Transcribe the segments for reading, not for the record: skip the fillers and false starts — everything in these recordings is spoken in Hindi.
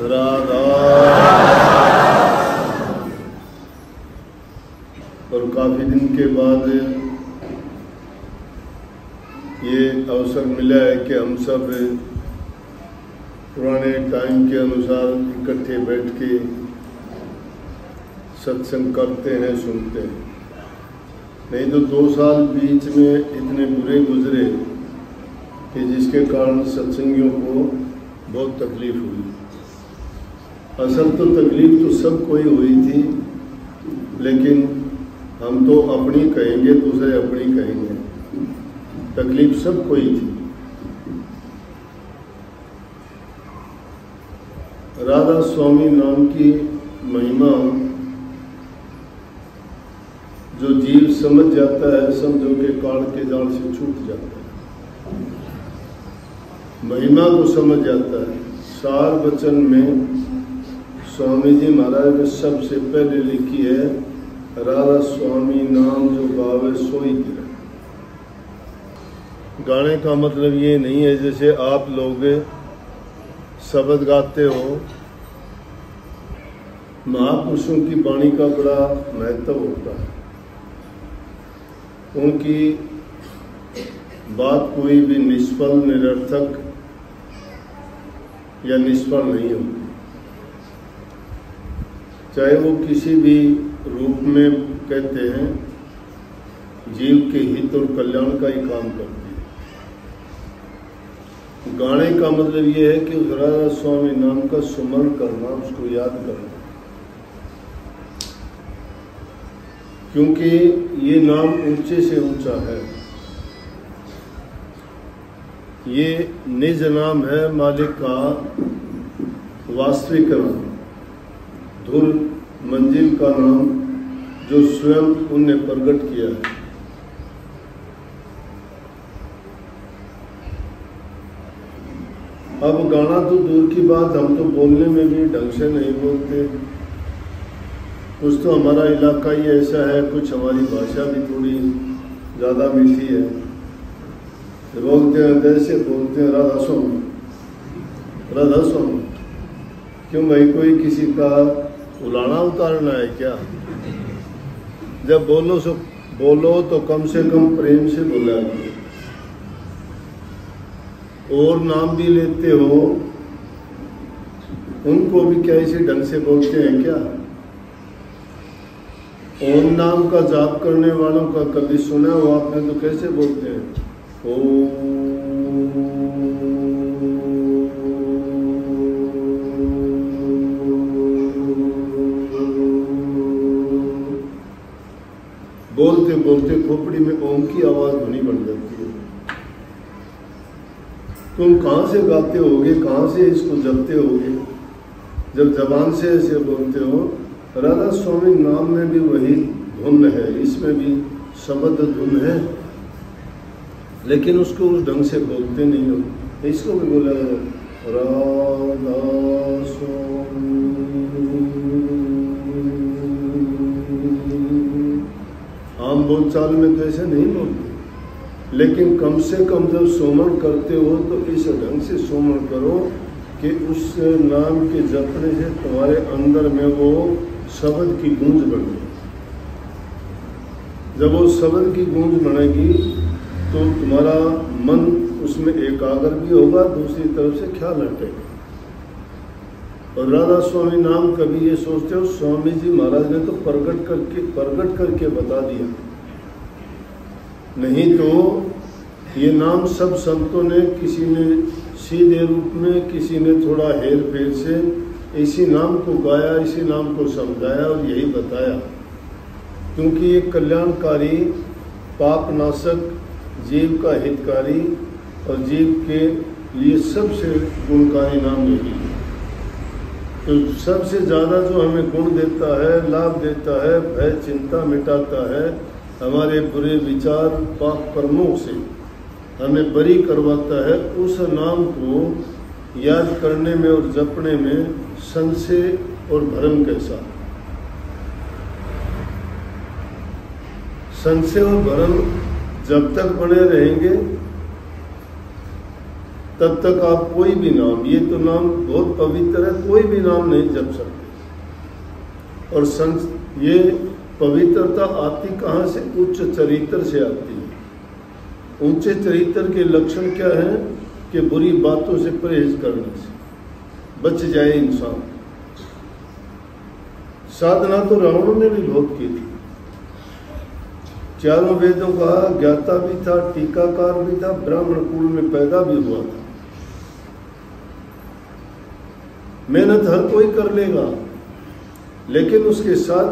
राधा। और काफ़ी दिन के बाद ये अवसर मिला है कि हम सब पुराने टाइम के अनुसार इकट्ठे बैठ के सत्संग करते हैं, सुनते हैं। नहीं तो 2 साल बीच में इतने बुरे गुजरे कि जिसके कारण सत्संगियों को बहुत तकलीफ हुई। असल तो तकलीफ तो सबको ही हुई थी, लेकिन हम तो अपनी कहेंगे, दूसरे अपनी कहेंगे। तकलीफ सबको ही थी। राधा स्वामी नाम की महिमा जो जीव समझ जाता है, समझो के काल के जाल से छूट जाता है। महिमा को समझ जाता है। सार वचन में स्वामी जी महाराज ने सबसे पहले लिखी है, राधा स्वामी नाम जो गावे सोई गिरे। गाने का मतलब ये नहीं है जैसे आप लोग शब्द गाते हो। महापुरुषों की वाणी का बड़ा महत्व होता है। उनकी बात कोई भी निष्फल, निरर्थक या निष्फल नहीं होती। चाहे वो किसी भी रूप में कहते हैं, जीव के हित और कल्याण का ही काम करती है। गाने का मतलब ये है कि उस राधा स्वामी नाम का सुमरण करना, उसको याद करना, क्योंकि ये नाम ऊंचे से ऊंचा है। ये निज नाम है, मालिक का वास्तविक नाम, धुर मंजिल का नाम जो स्वयं उनने प्रकट किया है। अब गाना तो दूर की बात, हम तो बोलने में भी ढंग से नहीं बोलते। कुछ तो हमारा इलाका ही ऐसा है, कुछ हमारी भाषा भी थोड़ी ज़्यादा मीठी है। बोलते हैं जैसे बोलते हैं राधा स्वामी, राधा स्वामी। क्यों भाई, कोई किसी का उलाना उतारना है क्या? जब बोलो तो कम से कम प्रेम से बोला करो। और नाम भी लेते हो, उनको भी क्या इसी ढंग से बोलते हैं क्या? ओम नाम का जाप करने वालों का कभी सुना हो आपने तो कैसे बोलते हैं? ओम। बोलते बोलते खोपड़ी में ओम की आवाज ध्वनि बन जाती है। तुम कहां से गाते होगे, कहां से इसको जपते होगे? जब जबान से ऐसे बोलते हो। राधा स्वामी नाम में भी वही धुन है, इसमें भी शब्द धुन है, लेकिन उसको उस ढंग से बोलते नहीं हो। इसको भी बोला राधा स्वामी। आम बोलचाल में तो ऐसे नहीं बोलते, लेकिन कम से कम जब सोमन करते हो तो इस ढंग से सोमन करो कि उस नाम के जपने से तुम्हारे अंदर में वो शब्द की गूंज बने। जब वो शब्द की गूंज बनेगी तो तुम्हारा मन उसमें एकाग्र भी होगा, दूसरी तरफ से ख्याल हटेगा। और राधा स्वामी नाम कभी ये सोचते हो, स्वामी जी महाराज ने तो प्रकट करके बता दिया। नहीं तो ये नाम सब संतों ने, किसी ने सीधे रूप में, किसी ने थोड़ा हेर फेर से इसी नाम को गाया, इसी नाम को समझाया और यही बताया। क्योंकि ये कल्याणकारी, पापनाशक, जीव का हितकारी और जीव के लिए सबसे गुणकारी नाम यही है। तो सबसे ज़्यादा जो हमें गुण देता है, लाभ देता है, भय चिंता मिटाता है, हमारे बुरे विचार पाप कर्मों से हमें बरी करवाता है, उस नाम को याद करने में और जपने में संशय और भ्रम कैसा? संशय और भ्रम जब तक बने रहेंगे तब तक आप कोई भी नाम, ये तो नाम बहुत पवित्र है, कोई भी नाम नहीं जप सकते। और ये पवित्रता आती कहाँ से? उच्च चरित्र से आती है। ऊंचे चरित्र के लक्षण क्या है? कि बुरी बातों से परहेज करने से बच जाए इंसान। साधना तो रावण ने भी बहुत की थी, चारों वेदों का ज्ञाता भी था, टीकाकार भी था, ब्राह्मण कुल में पैदा भी हुआ था। मेहनत हर कोई कर लेगा, लेकिन उसके साथ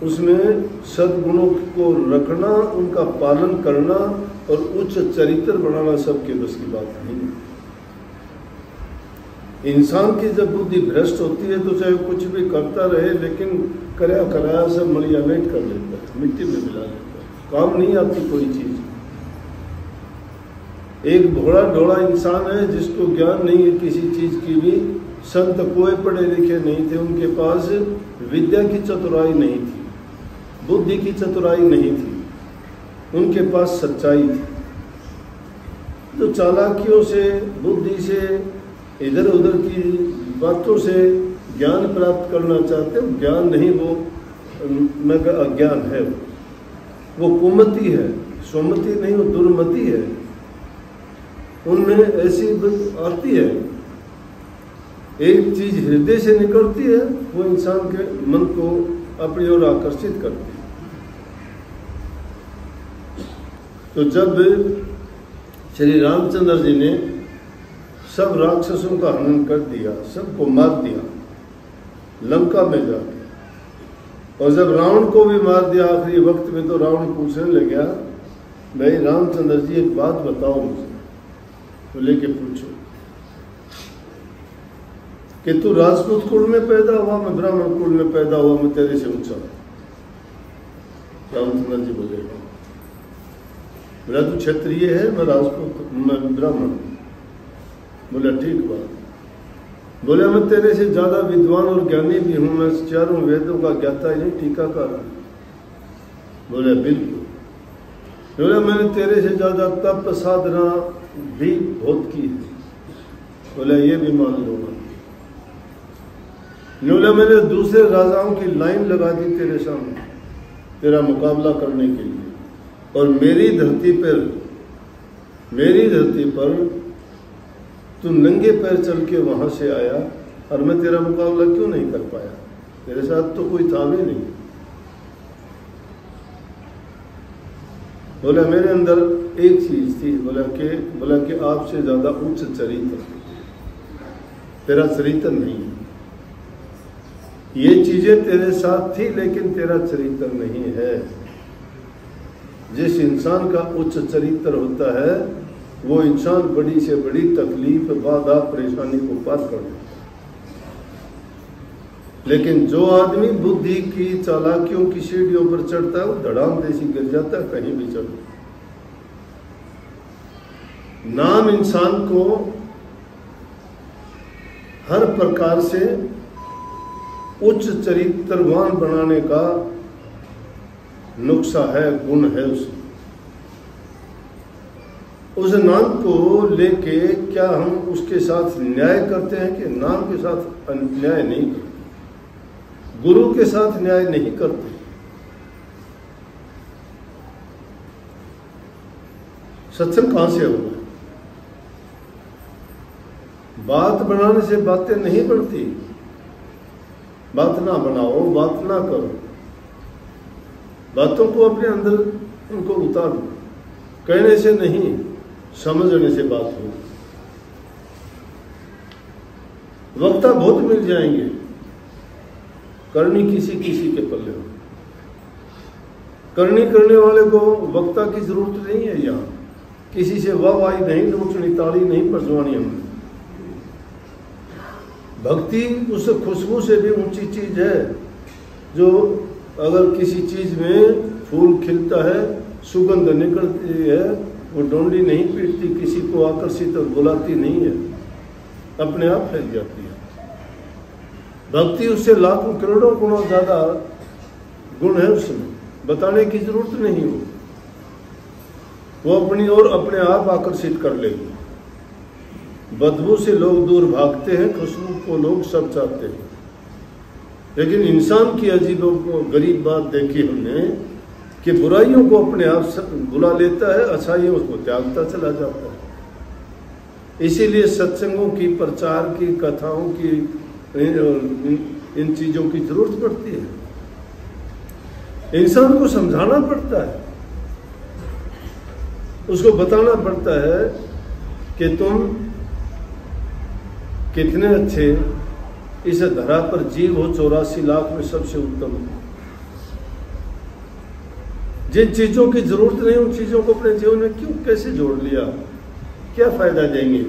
उसमें सद्गुणों को रखना, उनका पालन करना और उच्च चरित्र बनाना सबके बस की बात नहीं है। इंसान की जब बुद्धि भ्रष्ट होती है तो चाहे कुछ भी करता रहे, लेकिन कराया सब मलिया वेट कर लेता है, मिट्टी में मिला लेता है, काम नहीं आती कोई चीज। एक भोला ढोला इंसान है जिसको ज्ञान नहीं है किसी चीज की भी। संत कोई पढ़े लिखे नहीं थे, उनके पास विद्या की चतुराई नहीं थी, बुद्धि की चतुराई नहीं थी, उनके पास सच्चाई थी। तो चालाकियों से, बुद्धि से, इधर उधर की बातों से ज्ञान प्राप्त करना चाहते हो, ज्ञान नहीं, वो मैं अज्ञान है, वो कुमति है, सुमति नहीं, वो दुर्मति है। उनमें ऐसी आती है, एक चीज हृदय से निकलती है, वो इंसान के मन को अपनी ओर आकर्षित करती है। तो जब श्री रामचंद्र जी ने सब राक्षसों का हनन कर दिया, सबको मार दिया लंका में जाके, और जब रावण को भी मार दिया आखिरी वक्त में, तो रावण पूछने लग गया, भाई रामचंद्र जी एक बात बताओ मुझे। तो लेके पूछो कि तू राजपूत कुल में पैदा हुआ, मैं ब्राह्मण कुल में पैदा हुआ, मैं तेरे से ऊंचा। रामचंद्र जी बोले, बोला तू क्षत्रिय है, मैं राजपूत, मैं ब्राह्मण। बोला ठीक बात। बोले मैं तेरे से ज्यादा विद्वान और ज्ञानी भी हूं, मैं चारों वेदों का ज्ञाता ही टीकाकार हूं। बोले बिल्कुल। बोले मैंने तेरे से ज्यादा तप साधना भी बहुत की है। बोले ये भी मान लूंगा। बोले मैंने दूसरे राजाओं की लाइन लगा दी तेरे सामने तेरा मुकाबला करने के लिए, और मेरी धरती पर तू नंगे पैर चल के वहां से आया, और मैं तेरा मुकाबला क्यों नहीं कर पाया? तेरे साथ तो कोई था भी नहीं। बोला मेरे अंदर एक चीज थी, बोला कि आपसे ज्यादा उच्च चरित्र, तेरा चरित्र नहीं है। ये चीजें तेरे साथ थी, लेकिन तेरा चरित्र नहीं है। जिस इंसान का उच्च चरित्र होता है, वो इंसान बड़ी से बड़ी तकलीफ, बाधा, परेशानी को पार कर लेता है। लेकिन जो आदमी बुद्धि की चालाकियों की सीढ़ियों पर चढ़ता है, वो धड़ाम देसी गिर जाता है, कहीं भी चढ़। नाम इंसान को हर प्रकार से उच्च चरित्रवान बनाने का नुक्सा है, गुण है उसमें। उस नाम को लेके क्या हम उसके साथ न्याय करते हैं? कि नाम के साथ अन्याय नहीं करते, गुरु के साथ न्याय नहीं करते। सत्संग कहां से होगा? बात बनाने से बातें नहीं बढ़ती। बात ना बनाओ, बात ना करो, बातों को अपने अंदर उनको उतारो। कहने से नहीं, समझने से बात हो। वक्ता बहुत मिल जाएंगे, करनी किसी किसी के पल्ले हो। करनी करने वाले को वक्ता की जरूरत नहीं है। यहाँ किसी से वाहवाही नहीं लूटनी, ताली नहीं बजवानी हमने। भक्ति उस खुशबू से भी ऊंची चीज है, जो अगर किसी चीज में फूल खिलता है, सुगंध निकलती है, वो डोंडी नहीं पीटती, किसी को आकर्षित और बुलाती नहीं है, अपने आप फैल जाती है। भक्ति उससे लाखों करोड़ों गुना ज्यादा गुण है उसमें, बताने की जरूरत नहीं। वो अपनी ओर अपने आप आकर्षित कर लेगी। बदबू से लोग दूर भागते हैं, खुशबू को लोग सब चाहते हैं। लेकिन इंसान की अजीब गरीब बात देखी हमने कि बुराइयों को अपने आप बुला लेता है, अच्छाइयों को त्यागता चला जाता है। इसीलिए सत्संगों की, प्रचार की, कथाओं की, इन चीजों की जरूरत पड़ती है। इंसान को समझाना पड़ता है, उसको बताना पड़ता है कि तुम कितने अच्छे इस धरा पर जीव हो, 84 लाख में सबसे उत्तम। जिन चीजों की जरूरत नहीं उन चीजों को अपने जीवन में क्यों कैसे जोड़ लिया, क्या फायदा देंगे?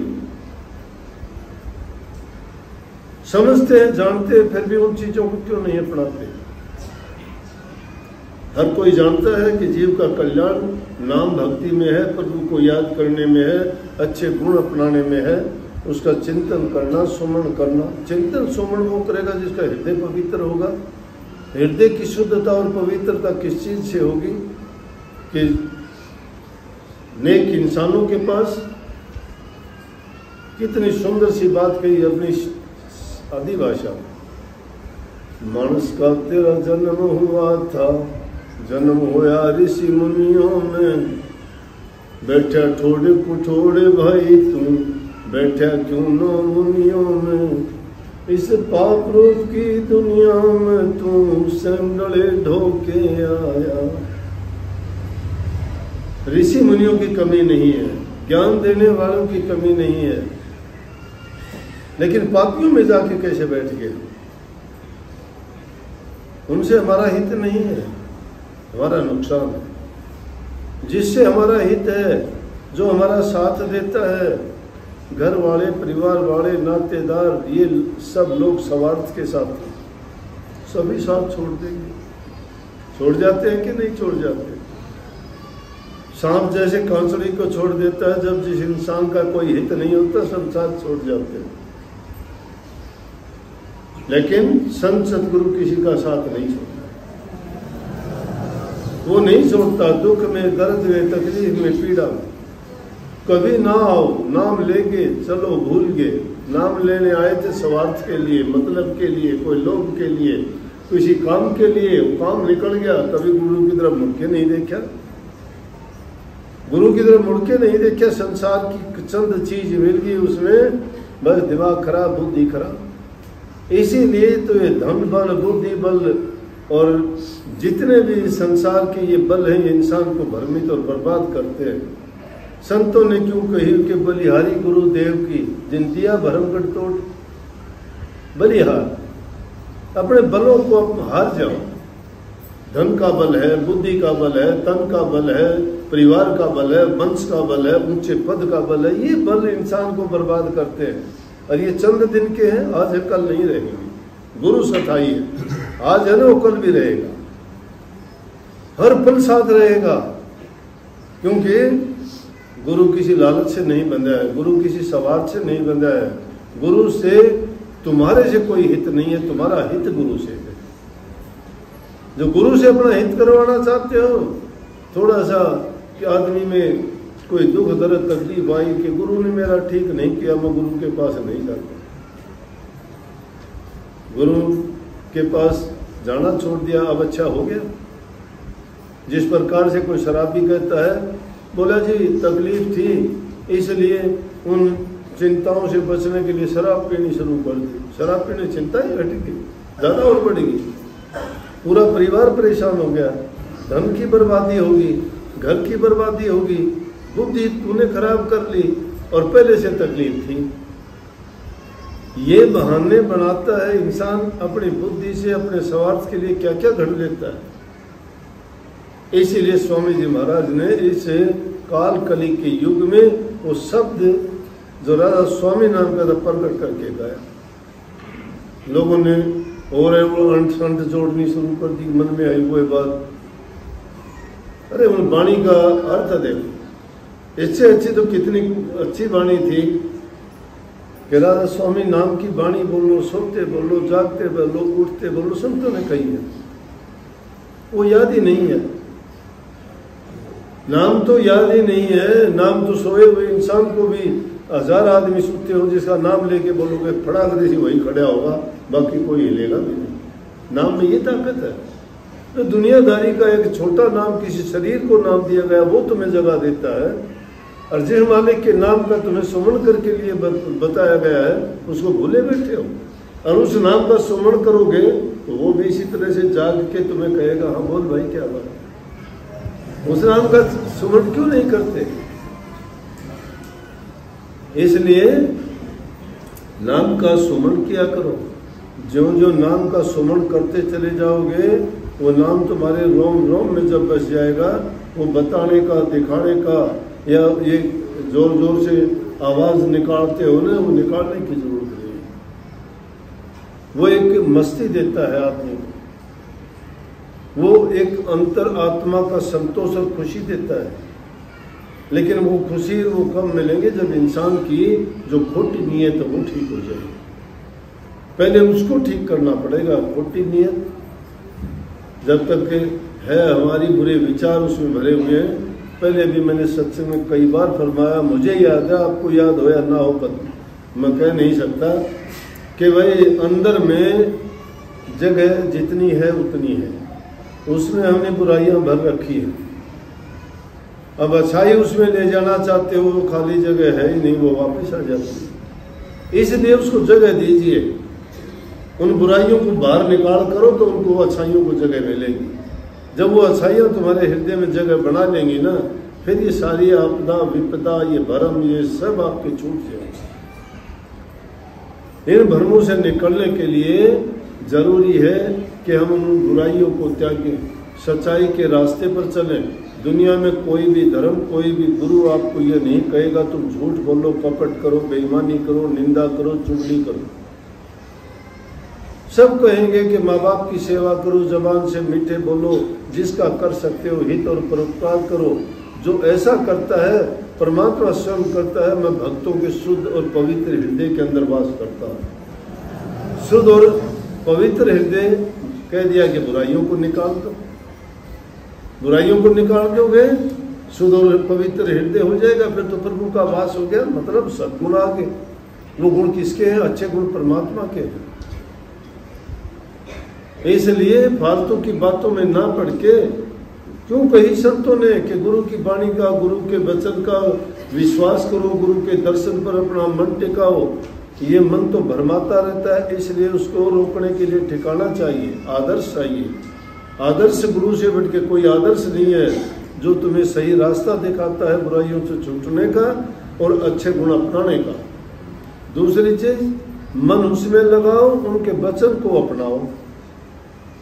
समझते हैं, जानते हैं, फिर भी उन चीजों को क्यों नहीं अपनाते? हर कोई जानता है कि जीव का कल्याण नाम भक्ति में है, प्रभु को याद करने में है, अच्छे गुण अपनाने में है, उसका चिंतन करना, सुमन करना। चिंतन सुमन वो करेगा जिसका हृदय पवित्र होगा। हृदय की शुद्धता और पवित्रता किस चीज से होगी? कि नेक इंसानों के पास कितनी सुंदर सी बात कही अपनी आदि भाषा। मानस का तेरा जन्म हुआ था, जन्म होया ऋषि मुनियों में, बैठा ठोड़े कुठोड़े भाई तू, बैठा क्यों नो मुनियों में, इस पाप रूप की दुनिया में तू संगड़े ढोके आया। ऋषि मुनियों की कमी नहीं है, ज्ञान देने वालों की कमी नहीं है, लेकिन पापियों में जाके कैसे बैठ गए? उनसे हमारा हित नहीं है, हमारा नुकसान है। जिससे हमारा हित है, जो हमारा साथ देता है, घर वाले, परिवार वाले, नातेदार, ये सब लोग स्वार्थ के साथ सभी साथ छोड़ देंगे। छोड़ जाते हैं कि नहीं छोड़ जाते? सांप जैसे कांसड़ी को छोड़ देता है, जब जिस इंसान का कोई हित नहीं होता सब साथ छोड़ जाते हैं। लेकिन संत सतगुरु किसी का साथ नहीं छोड़ता, वो नहीं छोड़ता। दुख में, दर्द में, तकलीफ में, पीड़ा में कभी ना आओ, नाम लेंगे, चलो भूल गए। नाम लेने आए थे स्वार्थ के लिए, मतलब के लिए, कोई लोभ के लिए, किसी काम के लिए, काम निकल गया। कभी गुरु की तरफ मुड़ के नहीं देखा, गुरु की तरफ मुड़ के नहीं देखा। संसार की चंद चीज मिल गई, उसमें बस दिमाग खराब, बुद्धि खराब। इसीलिए तो ये धन बल, बुद्धि बल और जितने भी संसार के ये बल हैं, ये इंसान को भ्रमित और बर्बाद करते हैं। संतों ने क्यों कही कि बलिहारी गुरुदेव की, जिन दिया भरमगढ़ तोड़। बलिहार, अपने बलों को हार जाओ। धन का बल है, बुद्धि का बल है, तन का बल है, परिवार का बल है, वंश का बल है, ऊंचे पद का बल है। ये बल इंसान को बर्बाद करते हैं और ये चंद दिन के हैं, आज है कल नहीं रहेंगे। गुरु सथाई है, आज है ना वो कल भी रहेगा, हर पल साथ रहेगा। क्योंकि गुरु किसी लालच से नहीं बंधा है, गुरु किसी स्वार्थ से नहीं बंधा है। गुरु से तुम्हारे से कोई हित नहीं है, तुम्हारा हित गुरु से है। जो गुरु से अपना हित करवाना चाहते हो, थोड़ा सा कि आदमी में कोई दुख दर्द तकलीफ आई कि गुरु ने मेरा ठीक नहीं किया, मैं गुरु के पास नहीं जाता। गुरु के पास जाना छोड़ दिया, अब अच्छा हो गया। जिस प्रकार से कोई शराबी कहता है, बोला जी तकलीफ थी इसलिए उन चिंताओं से बचने के लिए शराब पीनी शुरू कर दी। शराब पीने चिंता ही घटेगी, ज्यादा और बढ़ेगी। पूरा परिवार परेशान हो गया, धन की बर्बादी होगी, घर की बर्बादी होगी, बुद्धि तूने खराब कर ली और पहले से तकलीफ थी। ये बहाने बनाता है इंसान, अपनी बुद्धि से अपने स्वार्थ के लिए क्या क्या घड़ लेता है। इसीलिए स्वामी जी महाराज ने इस काल कली के युग में वो शब्द जो राधा स्वामी नाम का प्रकट करके गाया। लोगों ने और वो अंट संट जोड़नी शुरू कर दी, मन में आई वो बात। अरे उन वाणी का अर्थ देखो, इससे अच्छी तो कितनी अच्छी वाणी थी कि राधा स्वामी नाम की वाणी बोलो, सोते बोलो, जागते बोलो, उठते बोलो, संतों ने कही है। वो याद ही नहीं है, नाम तो याद ही नहीं है। नाम तो सोए हुए इंसान को भी 1000 आदमी सुनते हो, जिसका नाम लेके बोलोगे फड़ाक देसी वही खड़ा होगा, बाकी कोई हिलेगा भी नहीं। नाम में ये ताकत है। तो दुनियादारी का एक छोटा नाम किसी शरीर को नाम दिया गया, वो तुम्हें जगह देता है। और जिस मालिक के नाम का तुम्हें सुमन करके लिए बताया गया है, उसको भूले बैठे हो। और उस नाम का सुमन करोगे तो वो भी इसी तरह से जाग के तुम्हें कहेगा, हाँ बोल भाई क्या बात। उस नाम का सुमन क्यों नहीं करते? इसलिए नाम का सुमन किया करो। जो जो नाम का सुमन करते चले जाओगे, वो नाम तुम्हारे रोम रोम में जब बस जाएगा, वो बताने का, दिखाने का, या ये जोर जोर से आवाज निकालते हो ना, वो निकालने की जरूरत नहीं। वो एक मस्ती देता है आदमी को, वो एक अंतर आत्मा का संतोष और खुशी देता है। लेकिन वो खुशी वो कब मिलेंगे जब इंसान की जो खोटी नीयत है वो ठीक हो जाएगी। पहले उसको ठीक करना पड़ेगा। खोटी नीयत जब तक है, हमारी बुरे विचार उसमें भरे हुए हैं। पहले भी मैंने सत्संग में कई बार फरमाया, मुझे याद है, आपको याद हो या ना हो, मैं कह नहीं सकता कि भाई अंदर में जगह जितनी है उतनी है, उसमें हमने बुराइयां भर रखी है। अब अच्छाई उसमें ले जाना चाहते हो, वो खाली जगह है ही नहीं, वो वापस आ जाती है। इसलिए उसको जगह दीजिए। उन बुराइयों को बाहर निकाल करो तो उनको अच्छाइयों को जगह मिलेगी। जब वो अच्छाइयाँ तुम्हारे हृदय में जगह बना लेंगी ना, फिर ये सारी आपदा विपदा, ये भरम, ये सब आपके छूट जाएंगे। इन भरमों से निकलने के लिए जरूरी है कि हम उन बुराइयों को त्यागें, सच्चाई के रास्ते पर चलें। दुनिया में कोई भी धर्म, कोई भी गुरु आपको ये नहीं कहेगा तुम झूठ बोलो, कपट करो, बेईमानी करो, निंदा करो, चुगली करो। सब कहेंगे कि माँ बाप की सेवा करो, जबान से मीठे बोलो, जिसका कर सकते हो हित और परोपकार करो। जो ऐसा करता है परमात्मा स्वयं करता है, मैं भक्तों के शुद्ध और पवित्र हृदय के अंदर वास करता हूँ। शुद्ध और पवित्र हृदय कह दिया कि बुराइयों को निकाल दो। बुराइयों को निकाल दोगे, शुद्ध और पवित्र हृदय हो जाएगा, फिर तो प्रभु का वास हो गया। मतलब सद्गुण आ गए। वो गुण किसके हैं? अच्छे गुण परमात्मा के हैं। इसलिए फालतू की बातों में ना पड़ के, क्यों कही संतों ने कि गुरु की वाणी का, गुरु के वचन का विश्वास करो, गुरु के दर्शन पर अपना मन टिकाओ। ये मन तो भरमाता रहता है, इसलिए उसको रोकने के लिए ठिकाना चाहिए, आदर्श चाहिए। आदर्श गुरु से बढ़ के कोई आदर्श नहीं है जो तुम्हें सही रास्ता दिखाता है बुराइयों से छूटने का और अच्छे गुण अपनाने का। दूसरी चीज, मन उसमें लगाओ, उनके वचन को अपनाओ।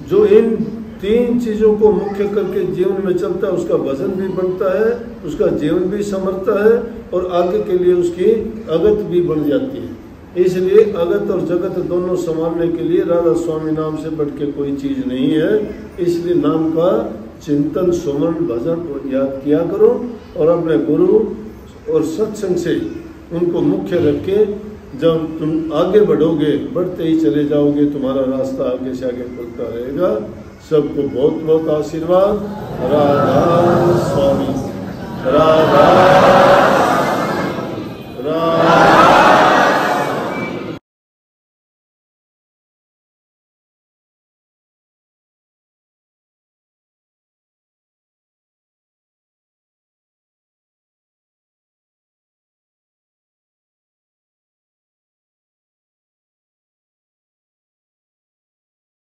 जो इन 3 चीजों को मुख्य करके जीवन में चलता है, उसका वजन भी बनता है, उसका जीवन भी संवरता है और आगे के लिए उसकी अगत भी बन जाती है। इसलिए अगत और जगत दोनों संभालने के लिए राधा स्वामी नाम से बढ़ के कोई चीज नहीं है। इसलिए नाम का चिंतन, सुमन, भजन याद किया करो और अपने गुरु और सत्संग से उनको मुख्य रख के जब तुम आगे बढ़ोगे, बढ़ते ही चले जाओगे, तुम्हारा रास्ता आगे से आगे खुलता रहेगा। सबको बहुत बहुत आशीर्वाद। राधा स्वामी, राधा।